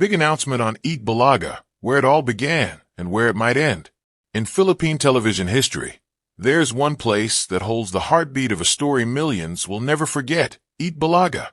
Big announcement on Eat Bulaga, where it all began and where it might end. In Philippine television history, there's one place that holds the heartbeat of a story millions will never forget, Eat Bulaga.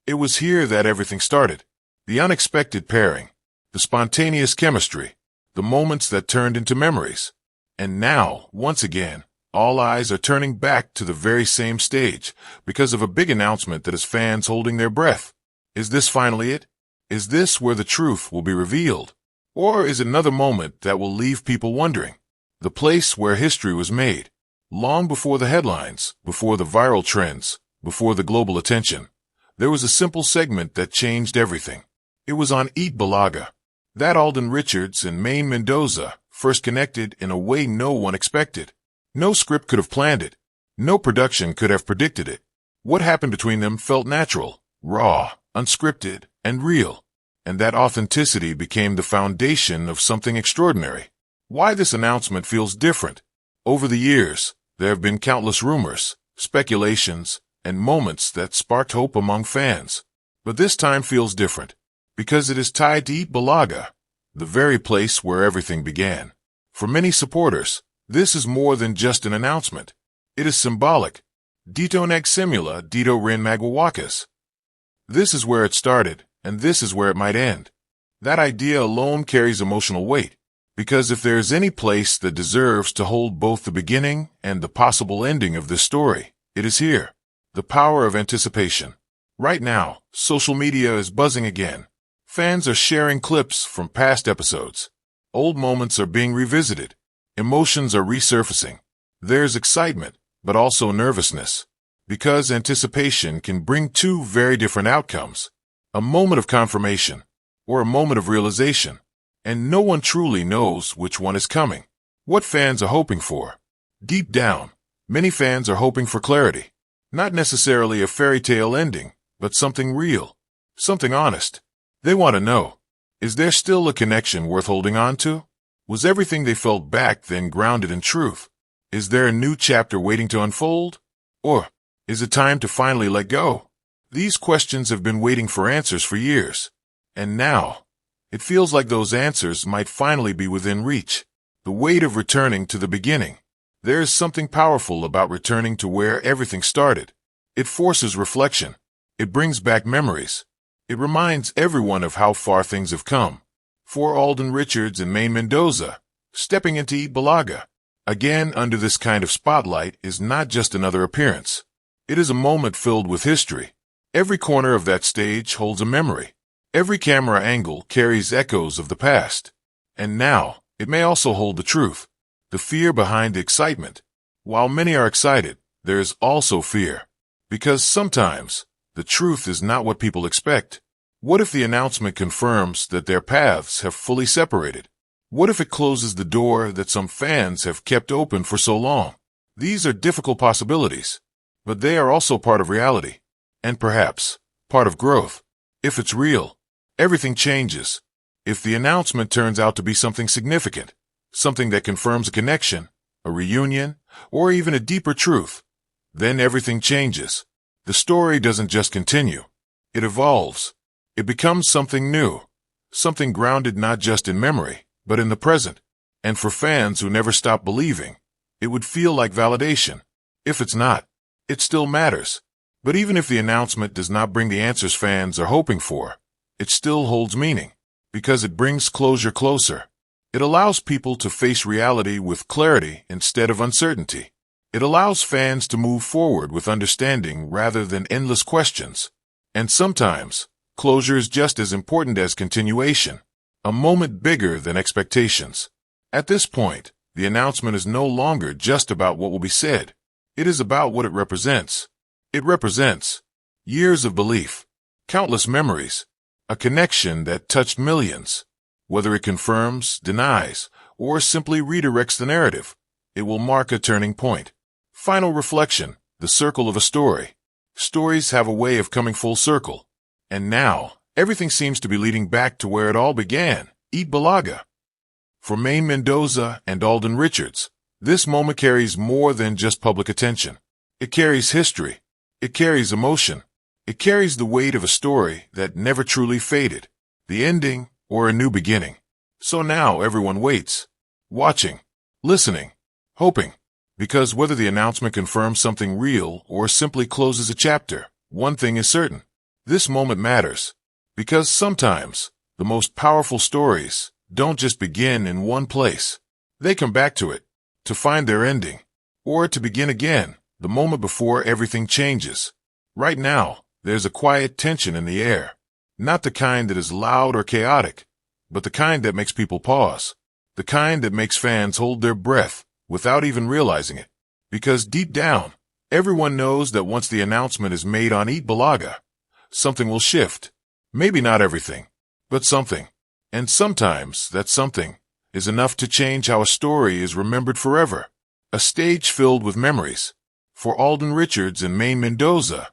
It was here that everything started. The unexpected pairing, the spontaneous chemistry, the moments that turned into memories. And now, once again, all eyes are turning back to the very same stage because of a big announcement that has fans holding their breath. Is this finally it? Is this where the truth will be revealed? Or is it another moment that will leave people wondering? The place where history was made. Long before the headlines, before the viral trends, before the global attention, there was a simple segment that changed everything. It was on Eat Bulaga. That Alden and Maine Mendoza first connected in a way no one expected. No script could have planned it. No production could have predicted it. What happened between them felt natural, raw, unscripted, and real. And that authenticity became the foundation of something extraordinary. Why this announcement feels different? Over the years, there have been countless rumors, speculations, and moments that sparked hope among fans. But this time feels different, because it is tied to Eat Bulaga, the very place where everything began. For many supporters, this is more than just an announcement. It is symbolic. Dito nagsimula, dito rin magwawakas. This is where it started, and this is where it might end. That idea alone carries emotional weight, because if there is any place that deserves to hold both the beginning and the possible ending of this story, it is here. The power of anticipation. Right now, social media is buzzing again. Fans are sharing clips from past episodes. Old moments are being revisited. Emotions are resurfacing. There's excitement, but also nervousness, because anticipation can bring two very different outcomes. A moment of confirmation, or a moment of realization, and no one truly knows which one is coming. What fans are hoping for? Deep down, many fans are hoping for clarity. Not necessarily a fairy tale ending, but something real, something honest. They want to know, is there still a connection worth holding on to? Was everything they felt back then grounded in truth? Is there a new chapter waiting to unfold? Or is it time to finally let go? These questions have been waiting for answers for years. And now, it feels like those answers might finally be within reach. The weight of returning to the beginning. There is something powerful about returning to where everything started. It forces reflection. It brings back memories. It reminds everyone of how far things have come. For Alden and Maine Mendoza, stepping into Eat Bulaga, again under this kind of spotlight, is not just another appearance. It is a moment filled with history. Every corner of that stage holds a memory. Every camera angle carries echoes of the past. And now, it may also hold the truth. The fear behind the excitement. While many are excited, there is also fear. Because sometimes, the truth is not what people expect. What if the announcement confirms that their paths have fully separated? What if it closes the door that some fans have kept open for so long? These are difficult possibilities, but they are also part of reality. And perhaps, part of growth. If it's real, everything changes. If the announcement turns out to be something significant, something that confirms a connection, a reunion, or even a deeper truth, then everything changes. The story doesn't just continue. It evolves. It becomes something new, something grounded not just in memory, but in the present. And for fans who never stop believing, it would feel like validation. If it's not, it still matters. But even if the announcement does not bring the answers fans are hoping for, it still holds meaning, because it brings closure closer. It allows people to face reality with clarity instead of uncertainty. It allows fans to move forward with understanding rather than endless questions. And sometimes, closure is just as important as continuation, a moment bigger than expectations. At this point, the announcement is no longer just about what will be said. It is about what it represents. It represents years of belief, countless memories, a connection that touched millions. Whether it confirms, denies, or simply redirects the narrative, it will mark a turning point. Final reflection, the circle of a story. Stories have a way of coming full circle. And now, everything seems to be leading back to where it all began, Eat Bulaga. For Maine Mendoza and Alden, this moment carries more than just public attention. It carries history. It carries emotion. It carries the weight of a story that never truly faded. the ending, or a new beginning. So now everyone waits, watching, listening, hoping. Because whether the announcement confirms something real or simply closes a chapter, one thing is certain. This moment matters. Because sometimes, the most powerful stories don't just begin in one place. They come back to it, to find their ending, or to begin again, the moment before everything changes. Right now, there's a quiet tension in the air. Not the kind that is loud or chaotic, but the kind that makes people pause. The kind that makes fans hold their breath without even realizing it. Because deep down, everyone knows that once the announcement is made on Eat Bulaga, something will shift. Maybe not everything, but something. And sometimes that something is enough to change how a story is remembered forever. A stage filled with memories. For Alden Richards and Maine Mendoza,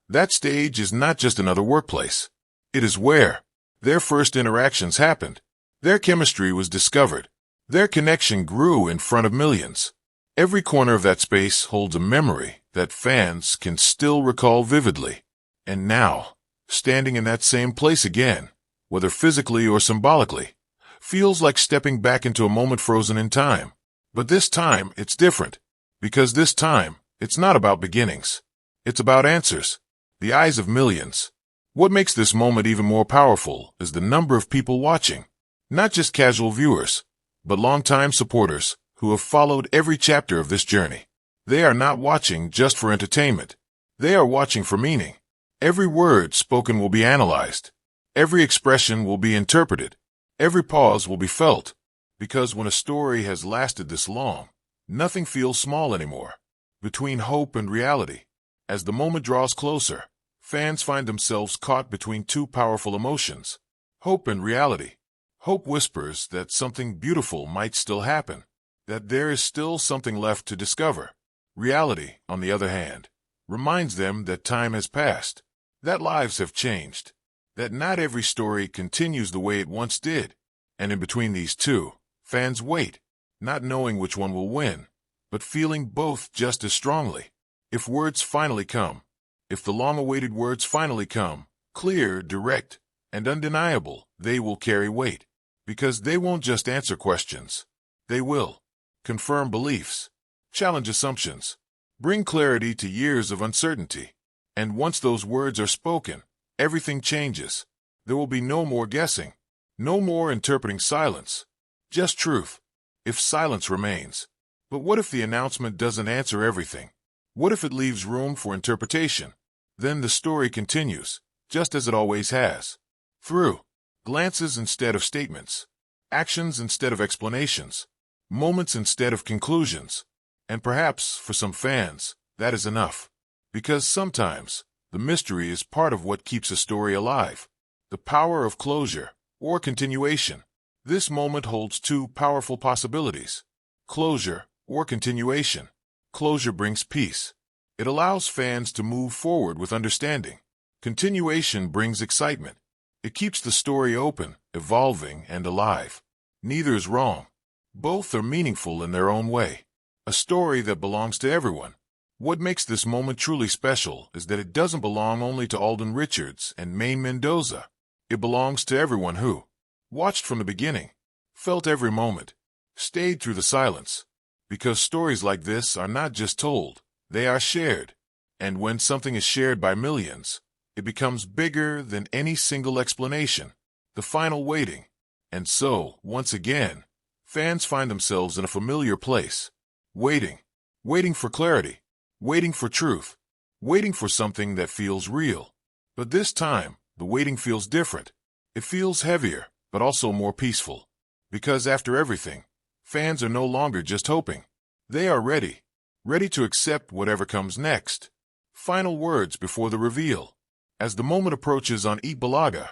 that stage is not just another workplace. It is where their first interactions happened. Their chemistry was discovered. Their connection grew in front of millions. Every corner of that space holds a memory that fans can still recall vividly. And now, standing in that same place again, whether physically or symbolically, feels like stepping back into a moment frozen in time. But this time, it's different. Because this time, it's not about beginnings. It's about answers. The eyes of millions. What makes this moment even more powerful is the number of people watching. Not just casual viewers, but longtime supporters who have followed every chapter of this journey. They are not watching just for entertainment. They are watching for meaning. Every word spoken will be analyzed. Every expression will be interpreted. Every pause will be felt. Because when a story has lasted this long, nothing feels small anymore. Between hope and reality, as the moment draws closer, fans find themselves caught between two powerful emotions. Hope and reality. Hope whispers that something beautiful might still happen, that there is still something left to discover. Reality, on the other hand, reminds them that time has passed, that lives have changed, that not every story continues the way it once did. And in between these two, fans wait, not knowing which one will win, but feeling both just as strongly. If words finally come, if the long-awaited words finally come, clear, direct, and undeniable, they will carry weight. Because they won't just answer questions. They will confirm beliefs, challenge assumptions, bring clarity to years of uncertainty. And once those words are spoken, everything changes. There will be no more guessing, no more interpreting silence, just truth, if silence remains. But what if the announcement doesn't answer everything? What if it leaves room for interpretation? Then the story continues, just as it always has. Through glances instead of statements, actions instead of explanations, moments instead of conclusions. And perhaps, for some fans, that is enough. Because sometimes, the mystery is part of what keeps a story alive. The power of closure, or continuation. This moment holds two powerful possibilities. Closure, or continuation. Closure brings peace. It allows fans to move forward with understanding. Continuation brings excitement. It keeps the story open, evolving, and alive. Neither is wrong. Both are meaningful in their own way. A story that belongs to everyone. What makes this moment truly special is that it doesn't belong only to Alden Richards and Maine Mendoza. It belongs to everyone who watched from the beginning, felt every moment, stayed through the silence. Because stories like this are not just told, they are shared. And when something is shared by millions, it becomes bigger than any single explanation. The final waiting. And so, once again, fans find themselves in a familiar place. Waiting. Waiting for clarity. Waiting for truth. Waiting for something that feels real. But this time, the waiting feels different. It feels heavier, but also more peaceful. Because after everything, fans are no longer just hoping. They are ready. Ready to accept whatever comes next. Final words before the reveal. As the moment approaches on Eat Bulaga,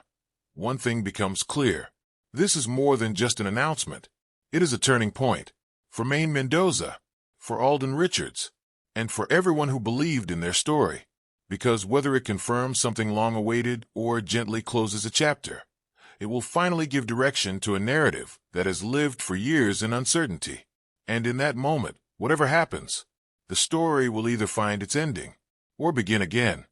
one thing becomes clear. This is more than just an announcement. It is a turning point. For Maine Mendoza, for Alden Richards, and for everyone who believed in their story. Because whether it confirms something long-awaited or gently closes a chapter, it will finally give direction to a narrative that has lived for years in uncertainty. And in that moment, whatever happens, the story will either find its ending or begin again.